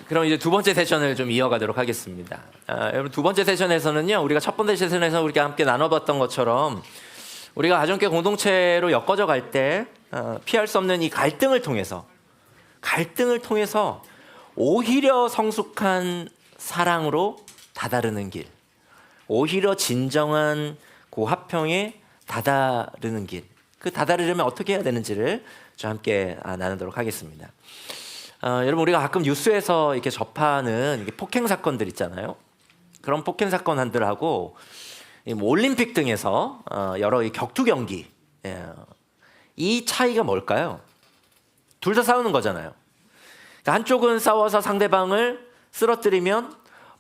그럼 이제 두 번째 세션을 좀 이어가도록 하겠습니다. 여러분, 두 번째 세션에서는요, 우리가 첫 번째 세션에서 우리가 함께 나눠봤던 것처럼 우리가 가정교회 공동체로 엮어져 갈 때 피할 수 없는 이 갈등을 통해서 오히려 성숙한 사랑으로 다다르는 길, 오히려 진정한 그 화평에 다다르는 길, 그 다다르려면 어떻게 해야 되는지를 좀 함께 나누도록 하겠습니다. 여러분, 우리가 가끔 뉴스에서 이렇게 접하는 폭행 사건들 있잖아요. 그런 폭행 사건들하고 올림픽 등에서 여러 격투 경기, 이 차이가 뭘까요? 둘 다 싸우는 거잖아요. 그러니까 한쪽은 싸워서 상대방을 쓰러뜨리면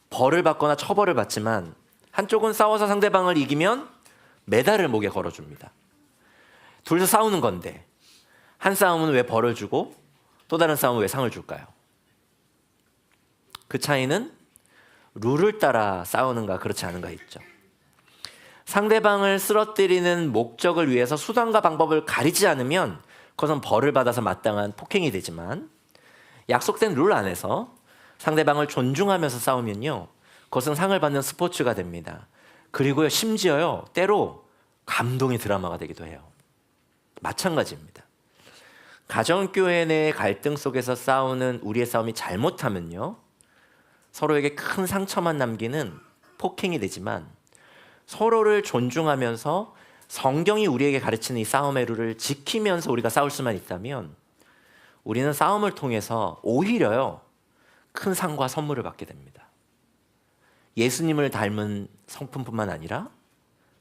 벌을 받거나 처벌을 받지만, 한쪽은 싸워서 상대방을 이기면 메달을 목에 걸어줍니다. 둘 다 싸우는 건데 한 싸움은 왜 벌을 주고 또 다른 싸움은 왜 상을 줄까요? 그 차이는 룰을 따라 싸우는가 그렇지 않은가 있죠. 상대방을 쓰러뜨리는 목적을 위해서 수단과 방법을 가리지 않으면 그것은 벌을 받아서 마땅한 폭행이 되지만, 약속된 룰 안에서 상대방을 존중하면서 싸우면요, 그것은 상을 받는 스포츠가 됩니다. 그리고요, 심지어요, 때로 감동의 드라마가 되기도 해요. 마찬가지입니다. 가정교회 내 갈등 속에서 싸우는 우리의 싸움이 잘못하면요, 서로에게 큰 상처만 남기는 폭행이 되지만, 서로를 존중하면서 성경이 우리에게 가르치는 이 싸움의 룰을 지키면서 우리가 싸울 수만 있다면 우리는 싸움을 통해서 오히려요, 큰 상과 선물을 받게 됩니다. 예수님을 닮은 성품뿐만 아니라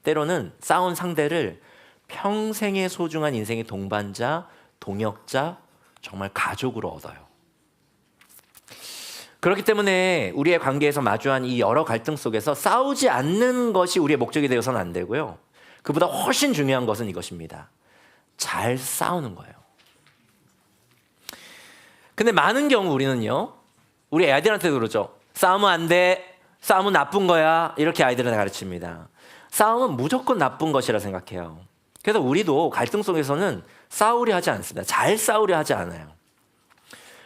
때로는 싸운 상대를 평생의 소중한 인생의 동반자, 동역자, 정말 가족으로 얻어요. 그렇기 때문에 우리의 관계에서 마주한 이 여러 갈등 속에서 싸우지 않는 것이 우리의 목적이 되어서는 안 되고요, 그보다 훨씬 중요한 것은 이것입니다. 잘 싸우는 거예요. 근데 많은 경우 우리는요, 우리 아이들한테도 그러죠. 싸우면 안 돼, 싸움은 나쁜 거야, 이렇게 아이들한테 가르칩니다. 싸움은 무조건 나쁜 것이라 생각해요. 그래서 우리도 갈등 속에서는 싸우려 하지 않습니다. 잘 싸우려 하지 않아요.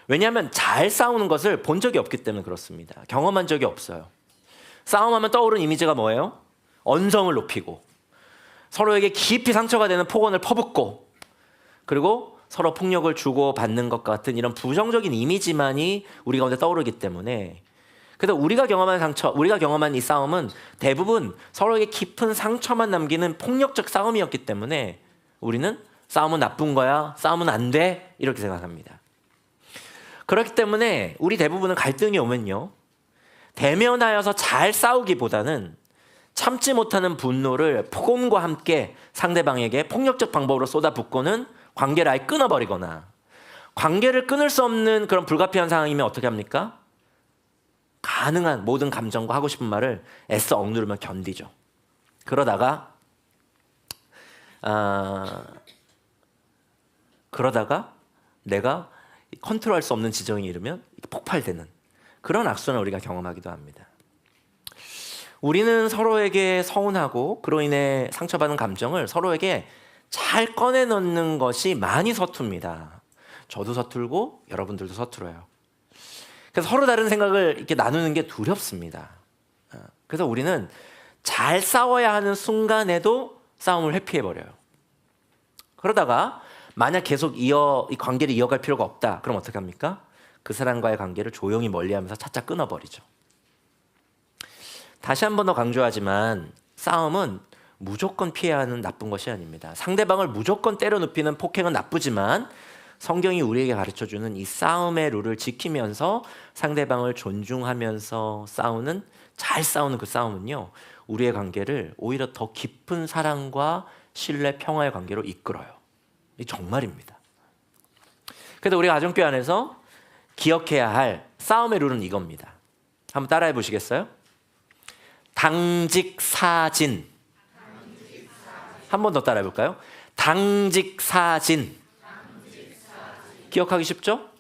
왜냐하면 잘 싸우는 것을 본 적이 없기 때문에 그렇습니다. 경험한 적이 없어요. 싸움하면 떠오르는 이미지가 뭐예요? 언성을 높이고 서로에게 깊이 상처가 되는 폭언을 퍼붓고, 그리고 서로 폭력을 주고받는 것 같은 이런 부정적인 이미지만이 우리 가운데 떠오르기 때문에, 그래서 우리가 경험한 상처, 우리가 경험한 이 싸움은 대부분 서로에게 깊은 상처만 남기는 폭력적 싸움이었기 때문에 우리는 싸움은 나쁜 거야, 싸움은 안 돼, 이렇게 생각합니다. 그렇기 때문에 우리 대부분은 갈등이 오면요, 대면하여서 잘 싸우기보다는 참지 못하는 분노를 폭언과 함께 상대방에게 폭력적 방법으로 쏟아붓고는 관계를 아예 끊어버리거나, 관계를 끊을 수 없는 그런 불가피한 상황이면 어떻게 합니까? 가능한 모든 감정과 하고 싶은 말을 애써 억누르며 견디죠. 그러다가 내가 컨트롤할 수 없는 지경에 이르면 폭발되는 그런 악순환을 우리가 경험하기도 합니다. 우리는 서로에게 서운하고 그로 인해 상처받은 감정을 서로에게 잘 꺼내놓는 것이 많이 서툽니다. 저도 서툴고 여러분들도 서툴어요. 그래서 서로 다른 생각을 이렇게 나누는 게 두렵습니다. 그래서 우리는 잘 싸워야 하는 순간에도 싸움을 회피해버려요. 그러다가 만약 계속 이 관계를 이어갈 필요가 없다, 그럼 어떻게 합니까? 그 사람과의 관계를 조용히 멀리하면서 차차 끊어버리죠. 다시 한 번 더 강조하지만 싸움은 무조건 피해야 하는 나쁜 것이 아닙니다. 상대방을 무조건 때려 눕히는 폭행은 나쁘지만 성경이 우리에게 가르쳐주는 이 싸움의 룰을 지키면서 상대방을 존중하면서 잘 싸우는 그 싸움은요, 우리의 관계를 오히려 더 깊은 사랑과 신뢰, 평화의 관계로 이끌어요. 이 정말입니다. 그래서 우리 가정교회 안에서 기억해야 할 싸움의 룰은 이겁니다. 한번 따라해 보시겠어요? 당직사진. 한 번 더 따라해 볼까요? 당직사진. 기억하기 쉽죠?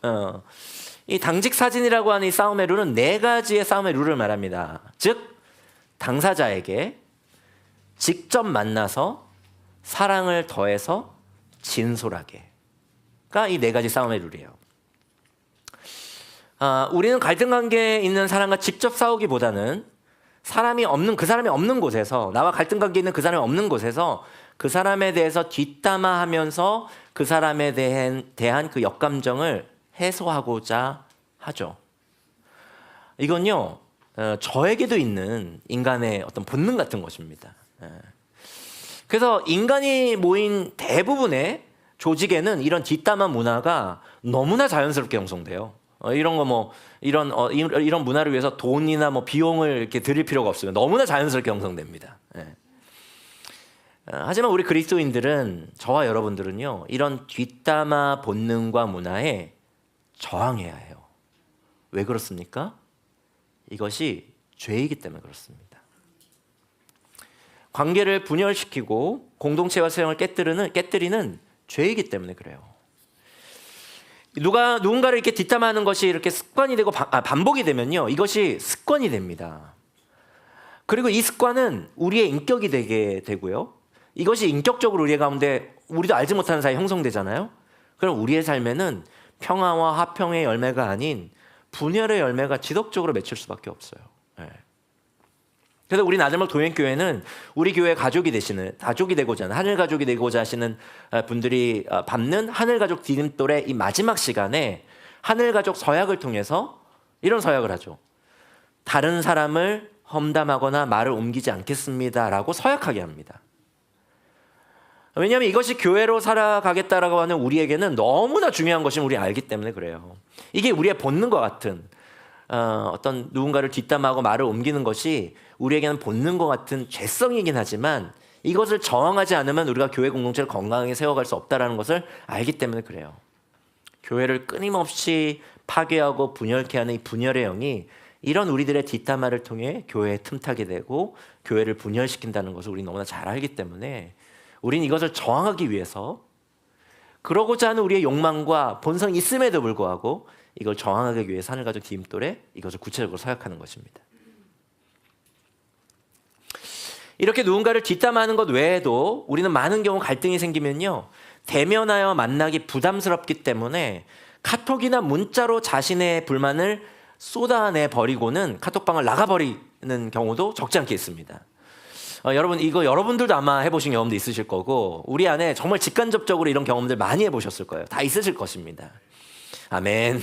이 당직사진이라고 하는 이 싸움의 룰은 4가지의 싸움의 룰을 말합니다. 즉, 당사자에게 직접 만나서 사랑을 더해서 진솔하게가 이 4가지 싸움의 룰이에요. 우리는 갈등 관계에 있는 사람과 직접 싸우기보다는 사람이 없는 곳에서, 나와 갈등 관계에 있는 그 사람이 없는 곳에서 그 사람에 대해서 뒷담화하면서 그 사람에 대한 그 역감정을 해소하고자 하죠. 이건요, 저에게도 있는 인간의 어떤 본능 같은 것입니다. 그래서 인간이 모인 대부분의 조직에는 이런 뒷담화 문화가 너무나 자연스럽게 형성돼요. 이런 거 뭐 이런 문화를 위해서 돈이나 뭐 비용을 이렇게 들일 필요가 없어요. 너무나 자연스럽게 형성됩니다. 하지만 우리 그리스도인들은, 저와 여러분들은요, 이런 뒷담화 본능과 문화에 저항해야 해요. 왜 그렇습니까? 이것이 죄이기 때문에 그렇습니다. 관계를 분열시키고 공동체와 세상을 깨뜨리는 죄이기 때문에 그래요. 누군가를 이렇게 뒷담화하는 것이 이렇게 습관이 되고 반복이 되면요, 이것이 습관이 됩니다. 그리고 이 습관은 우리의 인격이 되게 되고요, 이것이 인격적으로 우리 가운데 우리도 알지 못하는 사이에 형성되잖아요. 그럼 우리의 삶에는 평화와 화평의 열매가 아닌 분열의 열매가 지속적으로 맺힐 수밖에 없어요. 그래서 우리 나들목 도행교회는 우리 교회 가족이 되고자 하는, 하늘 가족이 되고자 하시는 분들이 밟는 하늘 가족 디딤돌의 이 마지막 시간에 하늘 가족 서약을 통해서 이런 서약을 하죠. 다른 사람을 험담하거나 말을 옮기지 않겠습니다라고 서약하게 합니다. 왜냐하면 이것이 교회로 살아가겠다라고 하는 우리에게는 너무나 중요한 것임을 우리 알기 때문에 그래요. 이게 우리의 본능과 같은 어떤 누군가를 뒷담화하고 말을 옮기는 것이 우리에게는 본능과 같은 죄성이긴 하지만 이것을 저항하지 않으면 우리가 교회 공동체를 건강하게 세워갈 수 없다는 것을 알기 때문에 그래요. 교회를 끊임없이 파괴하고 분열케 하는 이 분열의 영이 이런 우리들의 뒷담화를 통해 교회에 틈타게 되고 교회를 분열시킨다는 것을 우리는 너무나 잘 알기 때문에 우리는 이것을 저항하기 위해서, 그러고자 하는 우리의 욕망과 본성이 있음에도 불구하고 이걸 저항하기 위해서 하늘 가족 디딤돌에 이것을 구체적으로 서약하는 것입니다. 이렇게 누군가를 뒷담화하는 것 외에도 우리는 많은 경우 갈등이 생기면요, 대면하여 만나기 부담스럽기 때문에 카톡이나 문자로 자신의 불만을 쏟아내 버리고는 카톡방을 나가버리는 경우도 적지 않게 있습니다. 여러분, 이거 여러분들도 아마 해보신 경험도 있으실 거고 우리 안에 정말 직간접적으로 이런 경험들 많이 해보셨을 거예요. 다 있으실 것입니다. 아멘.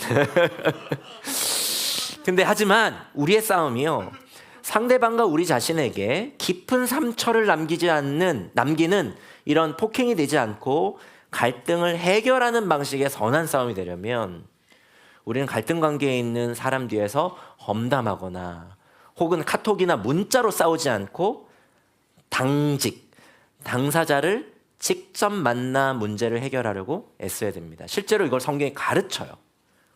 근데 하지만 우리의 싸움이요, 상대방과 우리 자신에게 깊은 상처를 남기는 이런 폭행이 되지 않고 갈등을 해결하는 방식의 선한 싸움이 되려면 우리는 갈등 관계에 있는 사람 뒤에서 험담하거나 혹은 카톡이나 문자로 싸우지 않고 당사자를 직접 만나 문제를 해결하려고 애써야 됩니다. 실제로 이걸 성경이 가르쳐요.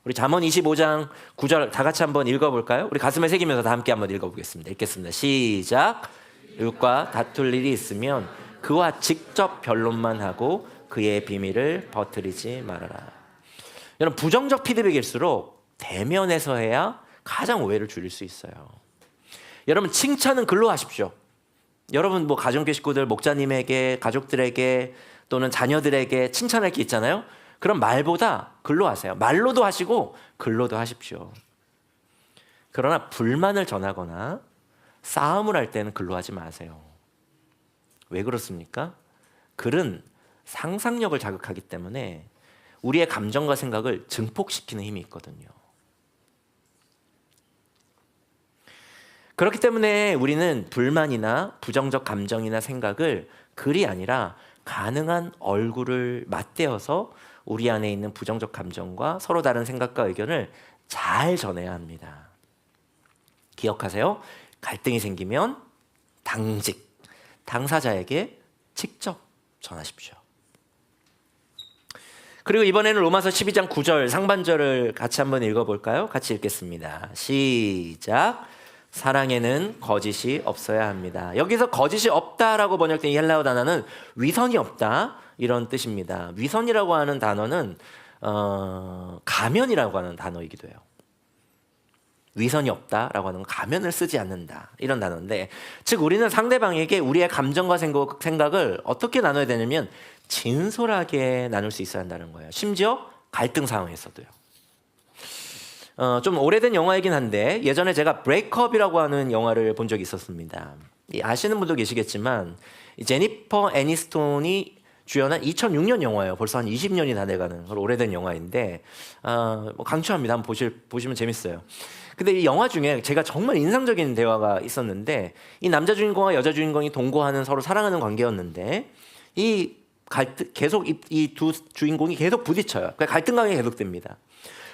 우리 잠언 25장 9절 다 같이 한번 읽어볼까요? 우리 가슴에 새기면서 다 함께 한번 읽어보겠습니다. 읽겠습니다. 시작. 이웃과 다툴 일이 있으면 그와 직접 변론만 하고 그의 비밀을 버뜨리지 말아라. 여러분, 부정적 피드백일수록 대면에서 해야 가장 오해를 줄일 수 있어요. 여러분, 칭찬은 글로 하십시오. 여러분 뭐 가정교회 식구들, 목자님에게, 가족들에게 또는 자녀들에게 칭찬할 게 있잖아요. 그럼 말보다 글로 하세요. 말로도 하시고 글로도 하십시오. 그러나 불만을 전하거나 싸움을 할 때는 글로 하지 마세요. 왜 그렇습니까? 글은 상상력을 자극하기 때문에 우리의 감정과 생각을 증폭시키는 힘이 있거든요. 그렇기 때문에 우리는 불만이나 부정적 감정이나 생각을 글이 아니라 가능한 얼굴을 맞대어서 우리 안에 있는 부정적 감정과 서로 다른 생각과 의견을 잘 전해야 합니다. 기억하세요. 갈등이 생기면 당사자에게 직접 전하십시오. 그리고 이번에는 로마서 12장 9절 상반절을 같이 한번 읽어볼까요? 같이 읽겠습니다. 시작. 사랑에는 거짓이 없어야 합니다. 여기서 거짓이 없다라고 번역된 이 헬라어 단어는 위선이 없다, 이런 뜻입니다. 위선이라고 하는 단어는 가면이라고 하는 단어이기도 해요. 위선이 없다라고 하는 건 가면을 쓰지 않는다, 이런 단어인데, 즉 우리는 상대방에게 우리의 감정과 생각을 어떻게 나눠야 되냐면 진솔하게 나눌 수 있어야 한다는 거예요. 심지어 갈등 상황에서도요. 좀 오래된 영화이긴 한데 예전에 제가 브레이크업이라고 하는 영화를 본 적이 있었습니다. 아시는 분도 계시겠지만 제니퍼 애니스톤이 주연한 2006년 영화예요. 벌써 한 20년이 다 돼가는 오래된 영화인데 뭐 강추합니다. 한번 보시면 재밌어요. 근데 이 영화 중에 제가 정말 인상적인 대화가 있었는데 이 남자 주인공과 여자 주인공이 동거하는 서로 사랑하는 관계였는데 이 계속 이 두 주인공이 계속 부딪혀요. 갈등 관계가 계속됩니다.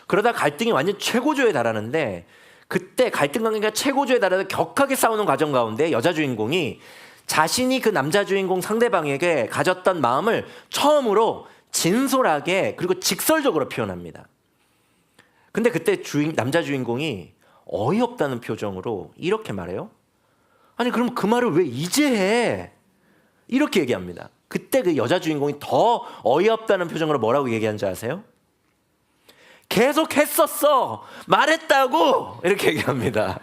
그러다 갈등이 완전 최고조에 달하는데 그때 갈등 관계가 최고조에 달해서 격하게 싸우는 과정 가운데 여자 주인공이 자신이 그 남자 주인공 상대방에게 가졌던 마음을 처음으로 진솔하게 그리고 직설적으로 표현합니다. 근데 그때 남자 주인공이 어이없다는 표정으로 이렇게 말해요. 아니 그럼 그 말을 왜 이제 해? 이렇게 얘기합니다. 그때 그 여자 주인공이 더 어이없다는 표정으로 뭐라고 얘기한지 아세요? 계속 했었어. 말했다고. 이렇게 얘기합니다.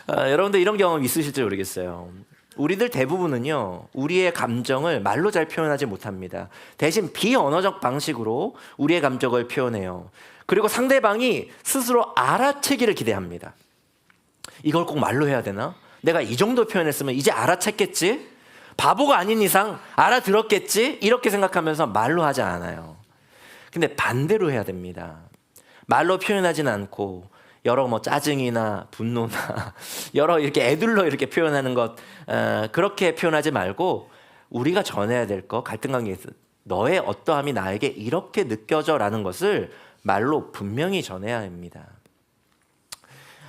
여러분들 이런 경험 있으실지 모르겠어요. 우리들 대부분은요, 우리의 감정을 말로 잘 표현하지 못합니다. 대신 비언어적 방식으로 우리의 감정을 표현해요. 그리고 상대방이 스스로 알아채기를 기대합니다. 이걸 꼭 말로 해야 되나? 내가 이 정도 표현했으면 이제 알아챘겠지? 바보가 아닌 이상 알아들었겠지? 이렇게 생각하면서 말로 하지 않아요. 근데 반대로 해야 됩니다. 말로 표현하진 않고 여러 뭐 짜증이나 분노나 여러 이렇게 애둘러 이렇게 표현하는 것 그렇게 표현하지 말고 우리가 전해야 될 것 갈등 관계에서 너의 어떠함이 나에게 이렇게 느껴져라는 것을 말로 분명히 전해야 합니다.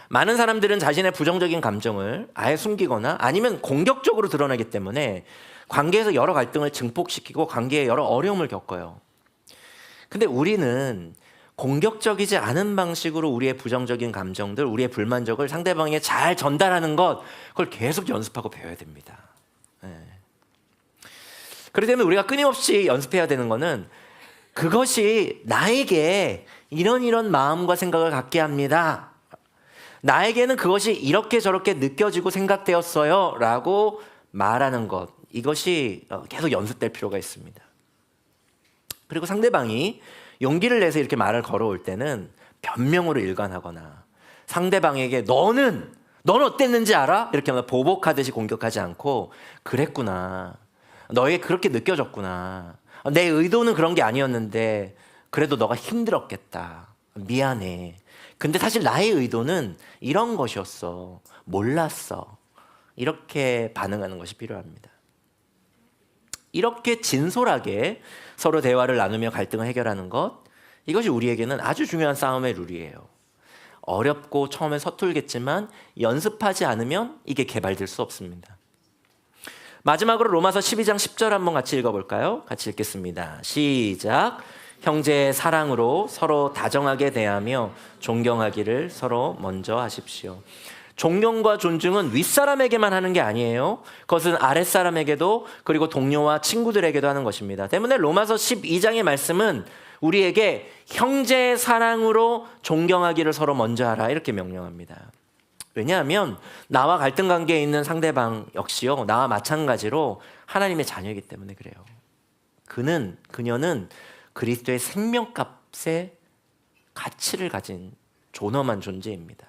많은 사람들은 자신의 부정적인 감정을 아예 숨기거나 아니면 공격적으로 드러내기 때문에 관계에서 여러 갈등을 증폭시키고 관계에 여러 어려움을 겪어요. 근데 우리는 공격적이지 않은 방식으로 우리의 부정적인 감정들, 우리의 불만족을 상대방에게 잘 전달하는 것, 그걸 계속 연습하고 배워야 됩니다. 그렇기 때문에 우리가 끊임없이 연습해야 되는 거는 그것이 나에게 이런 마음과 생각을 갖게 합니다. 나에게는 그것이 이렇게 저렇게 느껴지고 생각되었어요 라고 말하는 것, 이것이 계속 연습될 필요가 있습니다. 그리고 상대방이 용기를 내서 이렇게 말을 걸어올 때는 변명으로 일관하거나 상대방에게 너는 어땠는지 알아? 이렇게 보복하듯이 공격하지 않고 그랬구나, 너에게 그렇게 느껴졌구나, 내 의도는 그런 게 아니었는데 그래도 너가 힘들었겠다, 미안해, 근데 사실 나의 의도는 이런 것이었어, 몰랐어, 이렇게 반응하는 것이 필요합니다. 이렇게 진솔하게 서로 대화를 나누며 갈등을 해결하는 것, 이것이 우리에게는 아주 중요한 싸움의 룰이에요. 어렵고 처음에 서툴겠지만 연습하지 않으면 이게 개발될 수 없습니다. 마지막으로 로마서 12장 10절 한번 같이 읽어볼까요? 같이 읽겠습니다. 시작. 형제의 사랑으로 서로 다정하게 대하며 존경하기를 서로 먼저 하십시오. 존경과 존중은 윗사람에게만 하는 게 아니에요. 그것은 아랫사람에게도 그리고 동료와 친구들에게도 하는 것입니다. 때문에 로마서 12장의 말씀은 우리에게 형제의 사랑으로 존경하기를 서로 먼저 하라 이렇게 명령합니다. 왜냐하면 나와 갈등 관계에 있는 상대방 역시요, 나와 마찬가지로 하나님의 자녀이기 때문에 그래요. 그녀는 그리스도의 생명값의 가치를 가진 존엄한 존재입니다.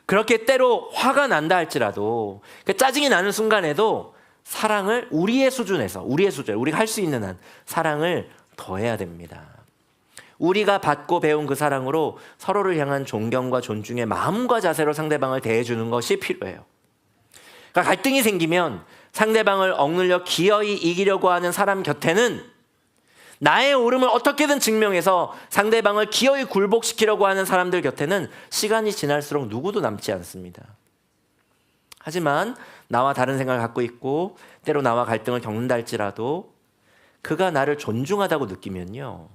그렇게 때로 화가 난다 할지라도 짜증이 나는 순간에도 사랑을 우리의 수준에 우리가 할 수 있는 한 사랑을 더해야 됩니다. 우리가 받고 배운 그 사랑으로 서로를 향한 존경과 존중의 마음과 자세로 상대방을 대해주는 것이 필요해요. 그러니까 갈등이 생기면 상대방을 억눌려 기어이 이기려고 하는 사람 곁에는 나의 옳음을 어떻게든 증명해서 상대방을 기어이 굴복시키려고 하는 사람들 곁에는 시간이 지날수록 누구도 남지 않습니다. 하지만 나와 다른 생각을 갖고 있고 때로 나와 갈등을 겪는다 할지라도 그가 나를 존중하다고 느끼면요,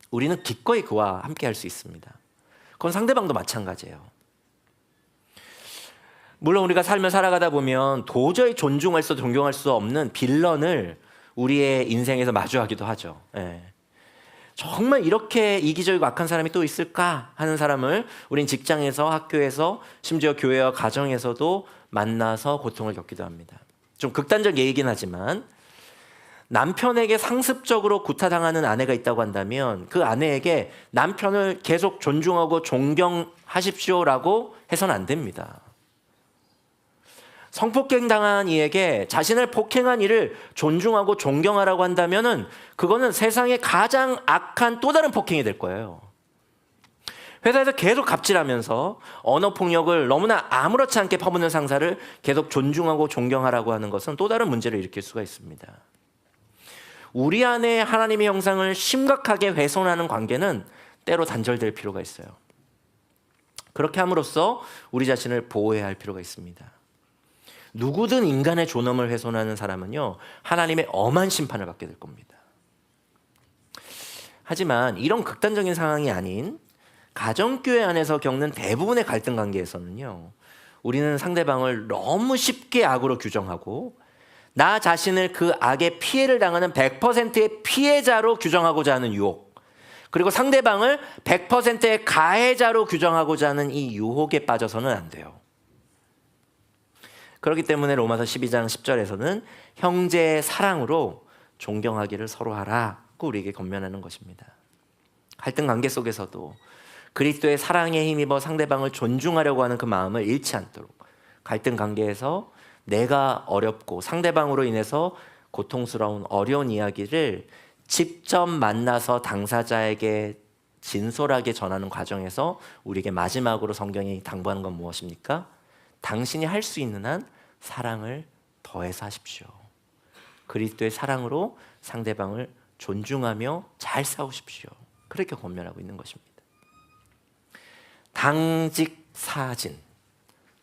우리는 기꺼이 그와 함께 할 수 있습니다. 그건 상대방도 마찬가지예요. 물론 우리가 삶을 살아가다 보면 도저히 존중할 수 존경할 수 없는 빌런을 우리의 인생에서 마주하기도 하죠. 정말 이렇게 이기적이고 악한 사람이 또 있을까 하는 사람을 우린 직장에서, 학교에서, 심지어 교회와 가정에서도 만나서 고통을 겪기도 합니다. 좀 극단적 예이긴 하지만 남편에게 상습적으로 구타당하는 아내가 있다고 한다면 그 아내에게 남편을 계속 존중하고 존경하십시오라고 해서는 안 됩니다. 성폭행 당한 이에게 자신을 폭행한 이를 존중하고 존경하라고 한다면은 그거는 세상의 가장 악한 또 다른 폭행이 될 거예요. 회사에서 계속 갑질하면서 언어 폭력을 너무나 아무렇지 않게 퍼붓는 상사를 계속 존중하고 존경하라고 하는 것은 또 다른 문제를 일으킬 수가 있습니다. 우리 안에 하나님의 형상을 심각하게 훼손하는 관계는 때로 단절될 필요가 있어요. 그렇게 함으로써 우리 자신을 보호해야 할 필요가 있습니다. 누구든 인간의 존엄을 훼손하는 사람은요, 하나님의 엄한 심판을 받게 될 겁니다. 하지만 이런 극단적인 상황이 아닌 가정교회 안에서 겪는 대부분의 갈등 관계에서는요, 우리는 상대방을 너무 쉽게 악으로 규정하고 나 자신을 그 악의 피해를 당하는 100%의 피해자로 규정하고자 하는 유혹, 그리고 상대방을 100%의 가해자로 규정하고자 하는 이 유혹에 빠져서는 안 돼요. 그렇기 때문에 로마서 12장 10절에서는 형제의 사랑으로 존경하기를 서로 하라고 우리에게 권면하는 것입니다. 갈등 관계 속에서도 그리스도의 사랑에 힘입어 상대방을 존중하려고 하는 그 마음을 잃지 않도록, 갈등 관계에서 내가 어렵고 상대방으로 인해서 고통스러운 어려운 이야기를 직접 만나서 당사자에게 진솔하게 전하는 과정에서 우리에게 마지막으로 성경이 당부하는 건 무엇입니까? 당신이 할 수 있는 한 사랑을 더해서 하십시오. 그리스도의 사랑으로 상대방을 존중하며 잘 싸우십시오. 그렇게 권면하고 있는 것입니다. 당직사진,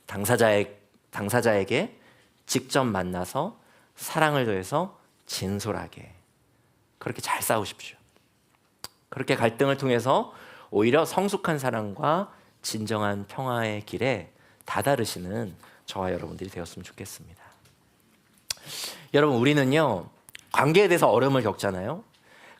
당사자에게 직접 만나서 사랑을 더해서 진솔하게 그렇게 잘 싸우십시오. 그렇게 갈등을 통해서 오히려 성숙한 사랑과 진정한 평화의 길에 다다르시는 저와 여러분들이 되었으면 좋겠습니다. 여러분, 우리는요, 관계에 대해서 어려움을 겪잖아요.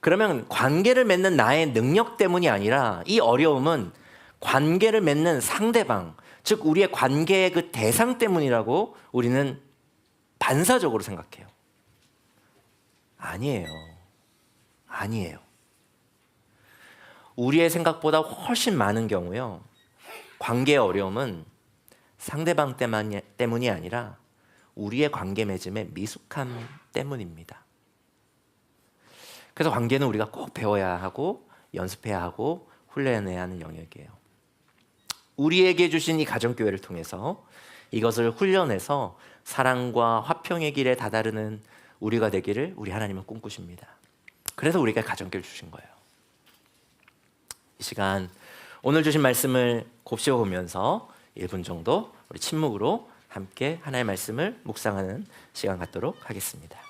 그러면 관계를 맺는 나의 능력 때문이 아니라 이 어려움은 관계를 맺는 상대방, 즉 우리의 관계의 그 대상 때문이라고 우리는 반사적으로 생각해요. 아니에요. 우리의 생각보다 훨씬 많은 경우요, 관계의 어려움은 상대방 때문이 아니라 우리의 관계 맺음의 미숙함 때문입니다. 그래서 관계는 우리가 꼭 배워야 하고 연습해야 하고 훈련해야 하는 영역이에요. 우리에게 주신 이 가정교회를 통해서 이것을 훈련해서 사랑과 화평의 길에 다다르는 우리가 되기를 우리 하나님은 꿈꾸십니다. 그래서 우리가 가정교회를 주신 거예요. 이 시간 오늘 주신 말씀을 곱씹어 보면서 1분 정도 우리 침묵으로 함께 하나님의 말씀을 묵상하는 시간 갖도록 하겠습니다.